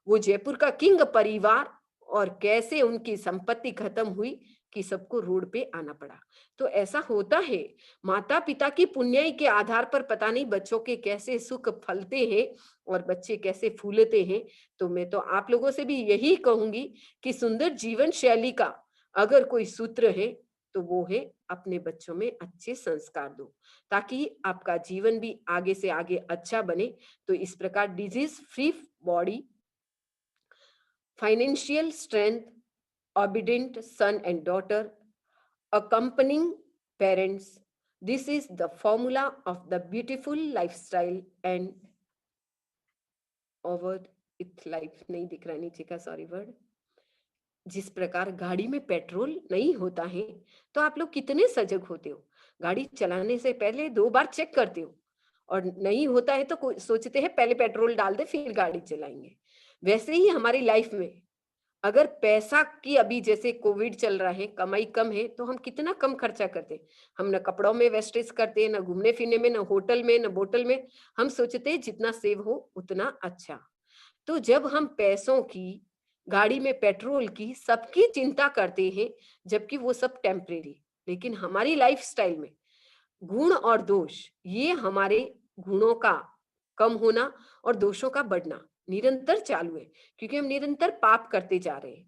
वो जयपुर का किंग परिवार, और कैसे उनकी संपत्ति खत्म हुई कि सबको रोड पे आना पड़ा। तो ऐसा होता है, माता पिता की पुण्याई के आधार पर पता नहीं बच्चों के कैसे सुख फलते हैं और बच्चे कैसे फूलते हैं। तो मैं तो आप लोगों से भी यही कहूंगी कि सुंदर जीवन शैली का अगर कोई सूत्र है तो वो है अपने बच्चों में अच्छे संस्कार दो, ताकि आपका जीवन भी आगे से आगे अच्छा बने। तो इस प्रकार disease free body, financial strength, obedient son and daughter, accompanying parents. This is the formula of the beautiful lifestyle and over it life। नहीं दिख रहा नीचे का, सॉरी वर्ड। जिस प्रकार गाड़ी में पेट्रोल नहीं होता है तो आप लोग कितने सजग होते हो, गाड़ी चलाने से पहले 2 बार चेक करते हो। और नहीं होता है तो सोचते हैं पहले पेट्रोल डाल दे फिर गाड़ी चलाएंगे। वैसे ही हमारी लाइफ में अगर पैसा की, अभी जैसे कोविड चल रहा है, कमाई कम है, तो हम कितना कम खर्चा करते हैं। हम न कपड़ों में वेस्टेज करते हैं, न घूमने फिरने में, न होटल में, न बोतल में। हम सोचते हैं जितना सेव हो उतना अच्छा। तो जब हम पैसों की, गाड़ी में पेट्रोल की, सबकी चिंता करते हैं, जबकि वो सब टेम्परेरी। लेकिन हमारी लाइफस्टाइल में गुण और दोष, ये हमारे गुणों का कम होना और दोषों का बढ़ना निरंतर चालू है, क्योंकि हम निरंतर पाप करते जा रहे हैं।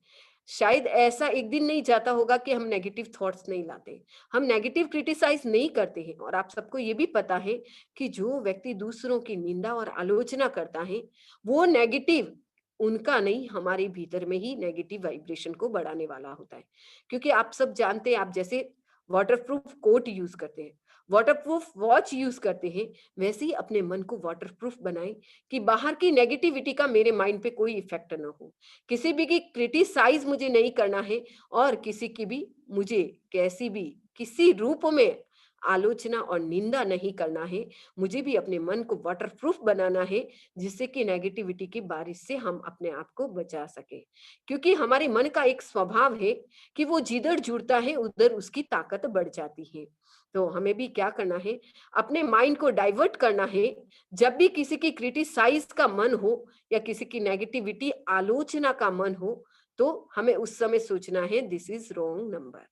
शायद ऐसा एक दिन नहीं जाता होगा कि हम नेगेटिव थॉट्स नहीं लाते, हम नेगेटिव क्रिटिसाइज नहीं करते हैं। और आप सबको ये भी पता है कि जो व्यक्ति दूसरों की निंदा और आलोचना करता है, वो नेगेटिव उनका नहीं, हमारे भीतर में ही नेगेटिव वाइब्रेशन को बढ़ाने वाला होता है। क्योंकि आप सब जानते हैं, आप जैसे वाटरप्रूफ कोट यूज करते हैं, वाटरप्रूफ वॉच यूज करते हैं, वैसे ही अपने मन को वाटरप्रूफ बनाएं कि बाहर की नेगेटिविटी का मेरे माइंड पे कोई इफेक्ट ना हो। किसी भी की क्रिटिसाइज मुझे नहीं करना है, और किसी की भी मुझे कैसी भी किसी रूप में आलोचना और निंदा नहीं करना है। मुझे भी अपने मन को वाटरप्रूफ बनाना है, जिससे कि नेगेटिविटी की बारिश से हम अपने आप को बचा सके। क्योंकि हमारे मन का एक स्वभाव है कि वो जिधर जुड़ता है उधर उसकी ताकत बढ़ जाती है। तो हमें भी क्या करना है, अपने माइंड को डाइवर्ट करना है। जब भी किसी की क्रिटिसाइज का मन हो या किसी की नेगेटिविटी आलोचना का मन हो, तो हमें उस समय सोचना है दिस इज रॉन्ग नंबर।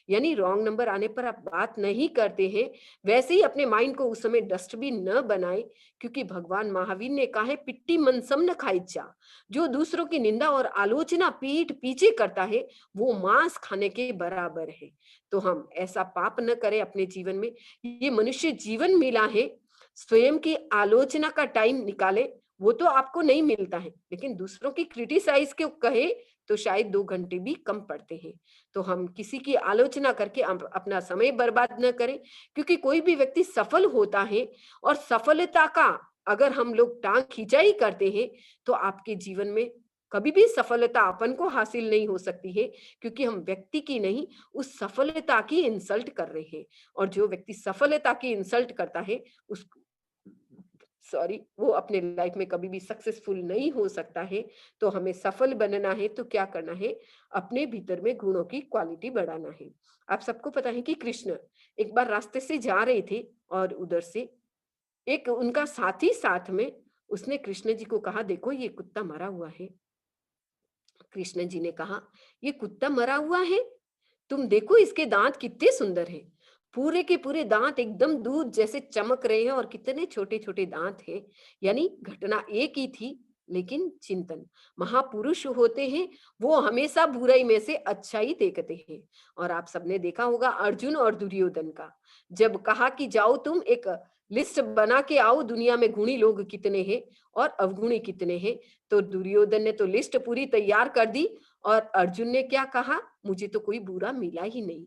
यानी रॉन्ग नंबर आने पर आप बात नहीं करते हैं। वैसे ही अपने माइंड को उस समय डस्टबिन न बनाए, क्योंकि भगवान महावीर ने कहा है पिट्टी मनसम न खाई जा। जो दूसरों की निंदा और आलोचना पीठ पीछे करता है, वो मांस खाने के बराबर है। तो हम ऐसा पाप न करें अपने जीवन में। ये मनुष्य जीवन मिला है, स्वयं की आलोचना का टाइम निकाले। वो तो आपको नहीं मिलता है, लेकिन दूसरों की क्रिटिसाइज क्यों कहे, तो शायद 2 घंटे भी कम पड़ते हैं। तो हम किसी की आलोचना करके अपना समय बर्बाद न करें। क्योंकि कोई भी व्यक्ति सफल होता है, और सफलता का अगर हम लोग टांग खिंचाई करते हैं, तो आपके जीवन में कभी भी सफलता अपन को हासिल नहीं हो सकती है। क्योंकि हम व्यक्ति की नहीं, उस सफलता की इंसल्ट कर रहे हैं। और जो व्यक्ति सफलता की इंसल्ट करता है, उस सॉरी, वो अपने लाइफ में कभी भी सक्सेसफुल नहीं हो सकता है। तो हमें सफल बनना है तो क्या करना है, अपने भीतर में गुणों की क्वालिटी बढ़ाना है। आप सबको पता है कि कृष्ण एक बार रास्ते से जा रहे थे, और उधर से एक उनका साथी साथ में, उसने कृष्ण जी को कहा देखो ये कुत्ता मरा हुआ है। कृष्ण जी ने कहा ये कुत्ता मरा हुआ है, तुम देखो इसके दांत कितने सुंदर हैं। पूरे के पूरे दांत एकदम दूध जैसे चमक रहे हैं, और कितने छोटे छोटे दांत हैं। यानी घटना एक ही थी, लेकिन चिंतन। महापुरुष होते हैं, वो हमेशा बुराई में से अच्छाई देखते हैं। और आप सबने देखा होगा अर्जुन और दुर्योधन का, जब कहा कि जाओ तुम एक लिस्ट बना के आओ, दुनिया में गुणी लोग कितने हैं और अवगुणी कितने हैं। तो दुर्योधन ने तो लिस्ट पूरी तैयार कर दी, और अर्जुन ने क्या कहा, मुझे तो कोई बुरा मिला ही नहीं।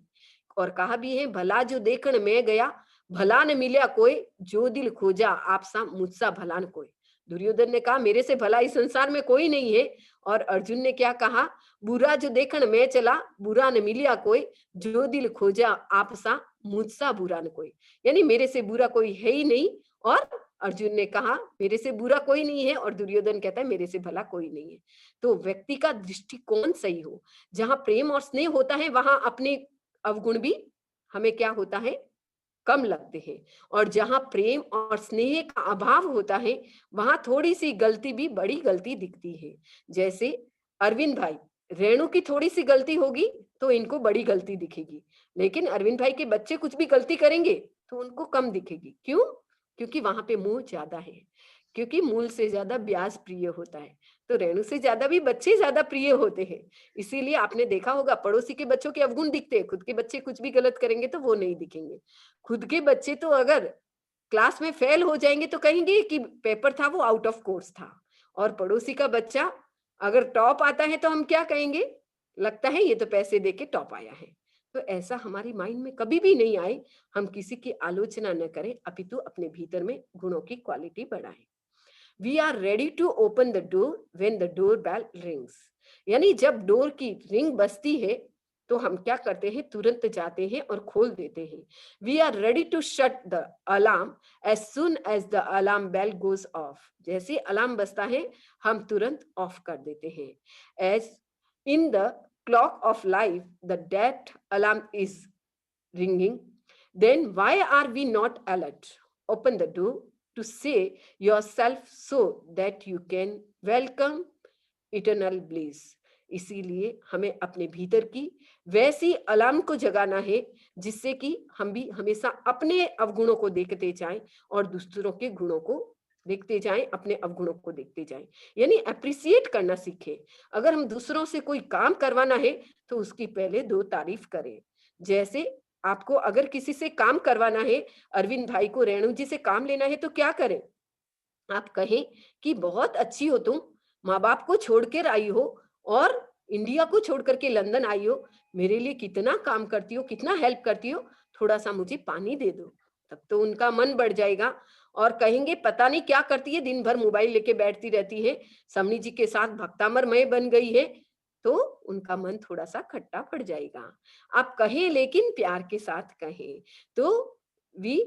और कहा भी है भला जो देखण मैं गया, भला न मिला कोई, जो दिल खोजा आपसा मुझसा भला न कोई। दुर्योधन ने कहा मेरे से भला इस संसार में कोई नहीं है। और अर्जुन ने क्या कहा, बुरा जो देखण मैं चला, बुरा न मिलिया कोई, जो दिल खोजा आपसा मुझसा बुरा न कोई। यानी मेरे से बुरा कोई है ही नहीं। और अर्जुन ने कहा मेरे से बुरा कोई नहीं है, और दुर्योधन कहता है मेरे से भला कोई नहीं है। तो व्यक्ति का दृष्टिकोण सही हो, जहां प्रेम और स्नेह होता है, वहां अपने अवगुण भी हमें क्या होता है, कम लगते हैं। और जहां प्रेम और स्नेह का अभाव होता है, वहां थोड़ी सी गलती भी बड़ी गलती दिखती है। जैसे अरविंद भाई, रेणु की थोड़ी सी गलती होगी तो इनको बड़ी गलती दिखेगी, लेकिन अरविंद भाई के बच्चे कुछ भी गलती करेंगे तो उनको कम दिखेगी। क्यों? क्योंकि वहां पे मोह ज्यादा है। क्योंकि मूल से ज्यादा ब्याज प्रिय होता है, तो रेणु से ज्यादा भी बच्चे ज्यादा प्रिय होते हैं। इसीलिए आपने देखा होगा पड़ोसी के बच्चों के अवगुण दिखते हैं, खुद के बच्चे कुछ भी गलत करेंगे तो वो नहीं दिखेंगे। खुद के बच्चे तो अगर क्लास में फेल हो जाएंगे तो कहेंगे कि पेपर था वो आउट ऑफ कोर्स था। और पड़ोसी का बच्चा अगर टॉप आता है तो हम क्या कहेंगे, लगता है ये तो पैसे दे के टॉप आया है। तो ऐसा हमारी माइंड में कभी भी नहीं आए। हम किसी की आलोचना न करें, अपितु अपने भीतर में गुणों की क्वालिटी बढ़ाएं। We are ready to open the door when the door bell rings. यानी जब डोर की रिंग बजती है, तो हम क्या करते हैं, तुरंत जाते हैं और खोल देते हैं। We are ready to shut the alarm as soon as the alarm bell goes off. जैसे अलार्म बजता है, हम तुरंत ऑफ कर देते हैं। As in the clock of life, the death alarm is ringing, then why are we not alert? Open the door to say yourself so that you can welcome eternal bliss. इसीलिए हमें अपने भीतर की वैसी alarm को जगाना है, जिससे कि हम भी हमेशा अपने अवगुणों को देखते जाएं और दूसरों के गुणों को देखते जाएं, अपने अवगुणों को देखते जाएं, यानी अप्रिसिएट करना सीखें। अगर हम दूसरों से कोई काम करवाना है तो उसकी पहले 2 तारीफ करें। जैसे आपको अगर किसी से काम करवाना है, अरविंद भाई को रेणु जी से काम लेना है तो क्या करें? आप कहें कि बहुत अच्छी हो तुम, माँ-बाप को छोड़ कर आई हो और इंडिया को छोड़ कर के लंदन आई हो, मेरे लिए कितना काम करती हो, कितना हेल्प करती हो, थोड़ा-सा मुझे पानी दे दो। तब तो उनका मन बढ़ जाएगा और कहेंगे पता नहीं क्या करती है, दिन भर मोबाइल लेके बैठती रहती है, समी जी के साथ भक्तामरमय बन गई है, तो उनका मन थोड़ा-सा खट्टा पड़ जाएगा। आप कहें लेकिन प्यार के साथ कहें। तो we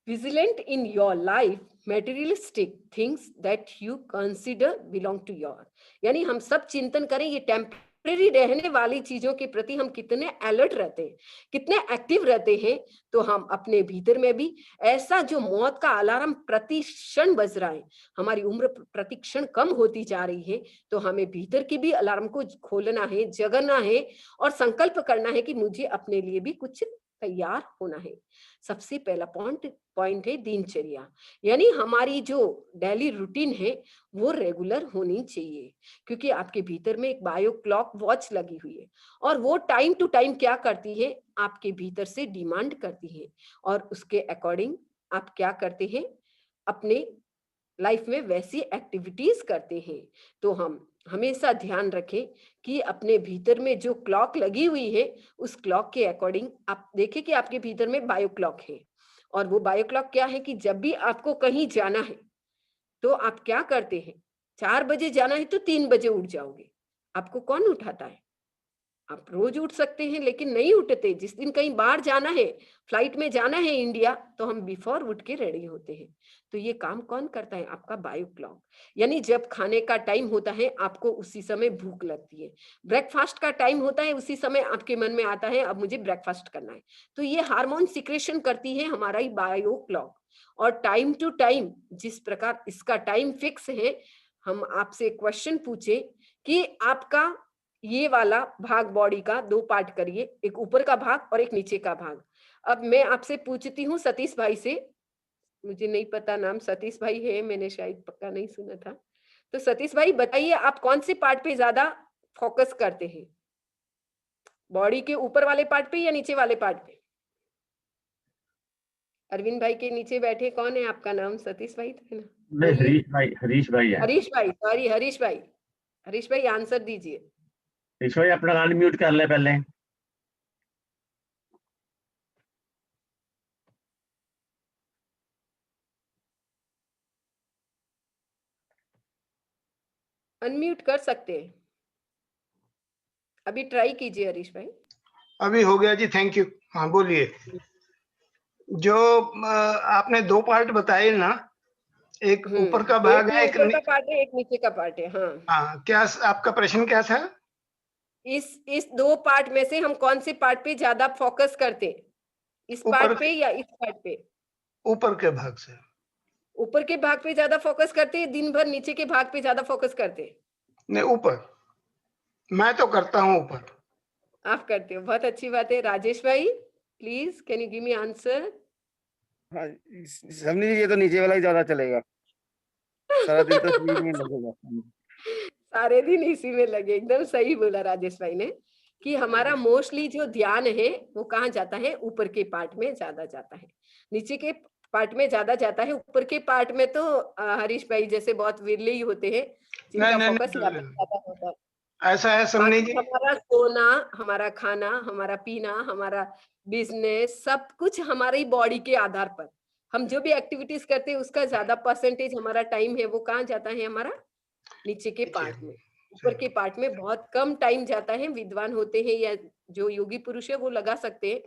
vigilant in your life materialistic things that you consider belong to your, यानी हम सब चिंतन करें ये टेम्परेरी रहने वाली चीजों के प्रति हम कितने अलर्ट रहते हैं, कितने एक्टिव रहते हैं। तो हम अपने भीतर में भी ऐसा जो मौत का अलार्म प्रति क्षण बज रहा है, हमारी उम्र प्रति क्षण कम होती जा रही है, तो हमें भीतर की भी अलार्म को खोलना है, जगना है और संकल्प करना है कि मुझे अपने लिए भी कुछ तैयार होना है। सबसे पहला पॉइंट पॉइंट है दिनचर्या, यानी हमारी जो डेली रूटीन है वो रेगुलर होनी चाहिए, क्योंकि आपके भीतर में एक बायो क्लॉक वॉच लगी हुई है और वो टाइम टू टाइम क्या करती है, आपके भीतर से डिमांड करती है और उसके अकॉर्डिंग आप क्या करते हैं, अपने लाइफ में वैसी एक्टिविटीज करते हैं। तो हम हमेशा ध्यान रखें कि अपने भीतर में जो क्लॉक लगी हुई है उस क्लॉक के अकॉर्डिंग आप देखें कि आपके भीतर में बायो क्लॉक है और वो बायो क्लॉक क्या है कि जब भी आपको कहीं जाना है तो आप क्या करते हैं, 4 बजे जाना है तो 3 बजे उठ जाओगे। आपको कौन उठाता है? आप रोज उठ सकते हैं लेकिन नहीं उठते। जिस दिन कहीं बाहर जाना है, फ्लाइट में जाना है इंडिया, तो हम बिफोर उठ के रेडी होते हैं। तो ये काम कौन करता है? आपका बायो क्लॉक। यानी जब खाने का टाइम होता है आपको उसी समय भूख लगती है, ब्रेकफास्ट का टाइम होता है उसी समय आपके मन में आता है अब मुझे ब्रेकफास्ट करना है। तो ये हार्मोन सिक्रेशन करती है हमारा ही बायो क्लॉक। और टाइम टू टाइम जिस प्रकार इसका टाइम फिक्स है, हम आपसे क्वेश्चन पूछे कि आपका ये वाला भाग बॉडी का 2 पार्ट करिए, एक ऊपर का भाग और एक नीचे का भाग। अब मैं आपसे पूछती हूँ सतीश भाई से, मुझे नहीं पता नाम सतीश भाई है, मैंने शायद पक्का नहीं सुना था। तो सतीश भाई बताइए आप कौन से पार्ट पे ज़्यादा फोकस करते हैं? बॉडी के ऊपर वाले पार्ट पे या नीचे वाले पार्ट पे? अरविंद भाई के नीचे बैठे कौन है? आपका नाम सतीश भाई था ना? नहीं, बोलिए। हरीश भाई है। हरीश भाई, सॉरी हरीश भाई। हरीश भाई आंसर दीजिए। हरीश भाई अपना गाना म्यूट कर ले पहले। अनम्यूट कर सकते हैं। अभी ट्राई कीजिए हरीश भाई। अभी हो गया जी, थैंक यू। हाँ बोलिए। जो आपने 2 पार्ट बताए ना, एक ऊपर का एक भाग ही है, एक ऊपर का पार्ट है, एक नीचे का पार्ट है। हाँ, हाँ, क्या आपका प्रश्न क्या था? इस 2 पार्ट में से हम कौन से पार्ट पे ज्यादा फोकस करते हैं? इस ऊपर पार्ट पे या इस पार्ट पे? ऊपर के भाग से। ऊपर के भाग पे ज्यादा फोकस करते हैं, दिन भर नीचे के भाग पे ज्यादा फोकस करते हैं? नहीं, ऊपर। मैं तो करता हूँ ऊपर। आप करते हो, बहुत अच्छी बात है। राजेश भाई please can you give me answer? हाँ, समझ लीजिए तो नीचे वाला ही ज्यादा चलेगा। सारा दिन तो शरीर में लगेगा। सारे दिन इसी में लगे, एकदम सही बोला राजेश भाई ने कि हमारा मोस्टली जो ध्यान है वो कहाँ जाता है, ऊपर के पार्ट में ज्यादा जाता है, नीचे के पार्ट में ज्यादा जाता है। ऊपर के पार्ट में तो हरीश भाई जैसे बहुत विरले ही होते हैं नहीं जिनका नहीं फोकस यहाँ पे नहीं, ज्यादा होता है। ऐसा है समझ बाकी जी। हमारा सोना, हमारा खाना, हमारा पीना, हमारा बिजनेस, सब कुछ हमारी बॉडी के आधार पर हम जो भी एक्टिविटीज करते हैं उसका ज्यादा परसेंटेज हमारा टाइम है वो कहाँ जाता है, हमारा नीचे के पार्ट में। ऊपर के पार्ट में बहुत कम टाइम जाता है। विद्वान होते हैं या जो योगी पुरुष है वो लगा सकते हैं।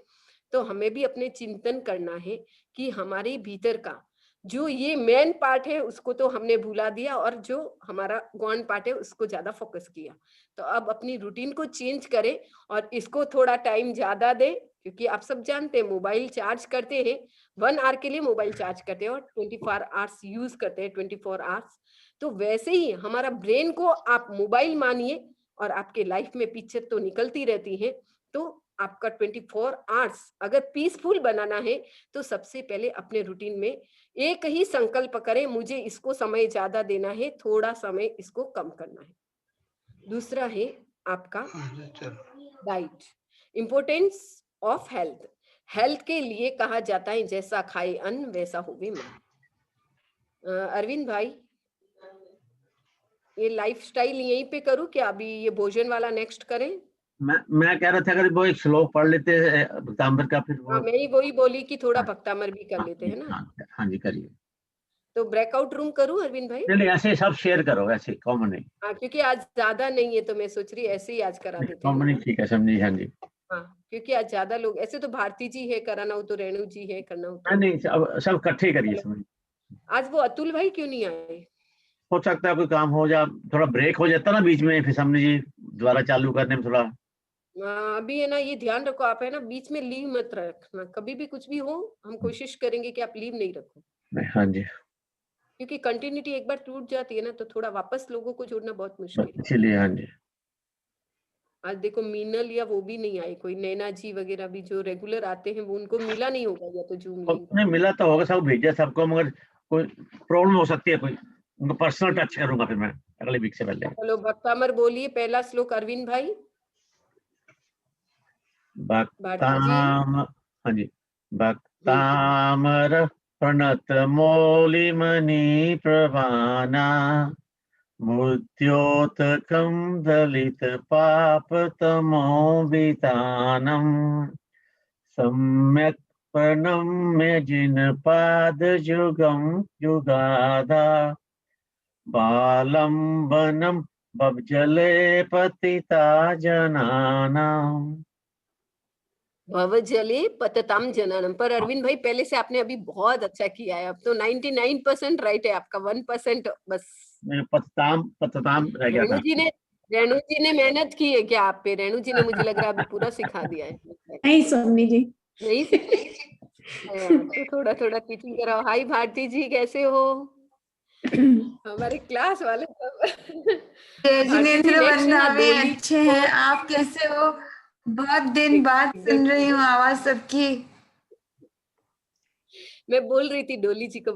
तो हमें भी अपने चिंतन करना है कि हमारे भीतर का जो ये मेन पार्ट है उसको तो हमने भुला दिया और जो हमारा गौण पार्ट है उसको ज्यादा फोकस किया। तो अब अपनी रूटीन को चेंज करें और इसको थोड़ा टाइम ज्यादा दें, क्योंकि आप सब जानते हैं मोबाइल चार्ज करते हैं 1 आवर के लिए, मोबाइल चार्ज करते हैं और 24 आवर्स यूज करते हैं, 24 आवर्स। तो वैसे ही हमारा ब्रेन को आप मोबाइल मानिए और आपके लाइफ में पिक्चर तो निकलती रहती है। तो आपका 24 आवर्स अगर पीसफुल बनाना है तो सबसे पहले अपने रूटीन में एक ही संकल्प करें, मुझे इसको समय ज्यादा देना है, थोड़ा समय इसको कम करना है। दूसरा है आपका चलो diet, importance of health. Health के लिए कहा जाता है जैसा खाए अन्न वैसा होवे मन। अरविंद भाई, ये लाइफस्टाइल यहीं पे करूं क्या? अभी ये भोजन वाला नेक्स्ट करें? मैं कह रहा था अगर वो एक श्लोक पढ़ लेते हैं भक्तांबर का, फिर हाँ, वो मैं ही वही बोली कि थोड़ा हाँ, भक्तामर भी कर हाँ लेते जी, हैं ना। हाँ जी करिए। तो ब्रेकआउट रूम करूं अरविंद भाई? नहीं ऐसे सब शेयर करो, ऐसे कॉमन नहीं, हाँ, क्योंकि आज ज्यादा नहीं है तो मैं सोच रही ऐसे ही आज करा देते हैं कॉमन ना। ही ठीक है समझी। हाँ जी, हाँ, क्योंकि आज ज्यादा लोग, ऐसे तो भारती जी है, कराना हो तो रेणु जी है, करना हो तो नहीं सब इकट्ठे करिए समझ। आज वो अतुल भाई क्यों नहीं आए? हो सकता है कोई काम हो जा, थोड़ा ब्रेक हो जाता ना बीच में, फिर समझ जी दोबारा चालू करने में थोड़ा। अभी है ना, ये ध्यान रखो आप, है ना, बीच में लीव मत रखना, कभी भी कुछ भी हो हम कोशिश करेंगे कि आप लीव नहीं रखो, हाँ जी, क्योंकि कंटिन्यूटी एक बार टूट जाती है ना तो थोड़ा वापस लोगों को जोड़ना बहुत मुश्किल है। इसीलिए हाँ जी। आज देखो मीनल या वो भी नहीं आई, कोई नैना जी वगैरह भी जो रेगुलर आते हैं वो, उनको मिला नहीं होगा या तो जूम लिंक। नहीं मिला तो होगा, सब भेजा सबको, मगर कोई प्रॉब्लम हो सकती है, कोई उनको पर्सनल टच करूंगा फिर मैं अगले वीक से पहले। चलो भक्तामर बोलिए पहला श्लोक अरविंद भाई। भारती जी भक्ताम, हाँ जी, जी। भक्तामर प्रणत मौलिमणि प्रवाना, मृत्योतकं दलित पापतमो वितानम, सम्यक् प्रणम्य जिन पाद जुगम युगाधा, बालंबनम बब्जले पतिता जनानाम। भवजले पतताम जनानम। पर अरविंद भाई पहले से आपने अभी बहुत अच्छा किया है, अब तो 99% राइट है आपका, 1% बस। पतताम पतताम रह गया रेणु था। जी ने रेणु जी ने मेहनत की है क्या आप पे? रेणु जी ने मुझे लग रहा है अभी पूरा सिखा दिया है। नहीं सोनी जी। नहीं तो थोड़ा थोड़ा टीचिंग कराओ। हाय भारती जी, कैसे हो? हमारे क्लास वाले सब। भारती जी जिनेंद्र नेक्स्ट है ना, वंदा में डोली अच्छे हैं, आप कैसे हो? बहुत दिन बाद सुन रही हूँ आवाज सबकी। मैं बोल रही थी डोली जी को